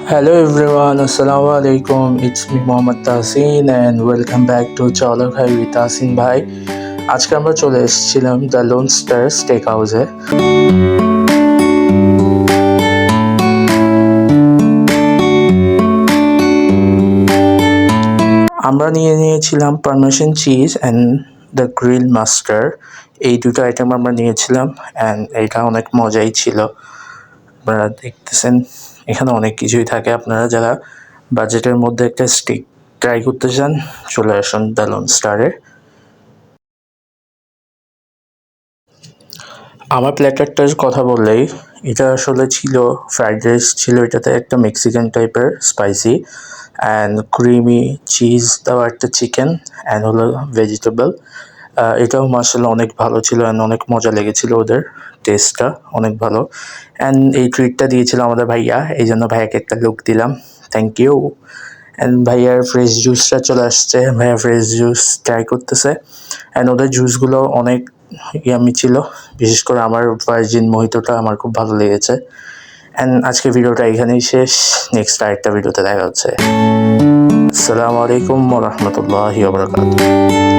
Hello everyone, Assalamu alaikum. It's me Mohammad Tasin and welcome back to চলো খাই with Tasin ভাই। আজকে আমরা চলে এসেছিলাম দ্য লোন স্টার স্টেক হাউসে। আমরা নিয়ে নিয়েছিলাম parmesan cheese and the grill master. এই দুটো আইটেম আমরা নিয়েছিলাম অ্যান্ড এটা অনেক মজাই ছিল। আপনারা দেখতেছেন এখানে অনেক কিছুই থাকে। আপনারা যারা বাজেটের মধ্যে একটা স্টেক ট্রাই করতে চান চলে আসুন দ্য লোন স্টারে। আমার প্ল্যাটারটার কথা বললেই এটা আসলে ছিল ফ্রাইড রাইস ছিল, এটাতে একটা মেক্সিকান টাইপের স্পাইসি অ্যান্ড ক্রিমি চিজ দেওয়া একটা চিকেন অ্যান্ড হলো ভেজিটেবল। এটাও মাশাআল্লাহ অনেক ভালো ছিল অ্যান্ড অনেক মজা লেগেছিল, ওদের টেস্টটা অনেক ভালো। অ্যান্ড এই ট্রিটটা দিয়েছিল আমাদের ভাইয়া, এই জন্য ভাইয়াকে একটা লুক দিলাম, থ্যাংক ইউ। অ্যান্ড ভাইয়ার ফ্রেশ জুসটা চলে আসছে, ভাইয়া ফ্রেশ জুস ট্রাই করতেছে অ্যান্ড ওদের জুসগুলো অনেক ইয়ামি ছিল। বিশেষ করে আমার ভার্জিন মোহিতোটা আমার খুব ভালো লেগেছে। অ্যান্ড আজকে ভিডিওটা এখানেই শেষ, নেক্সট আরেকটা ভিডিওতে দেখা হচ্ছে। আসসালামু আলাইকুম ওয়া রাহমাতুল্লাহি ওয়া বারাকাতুহু।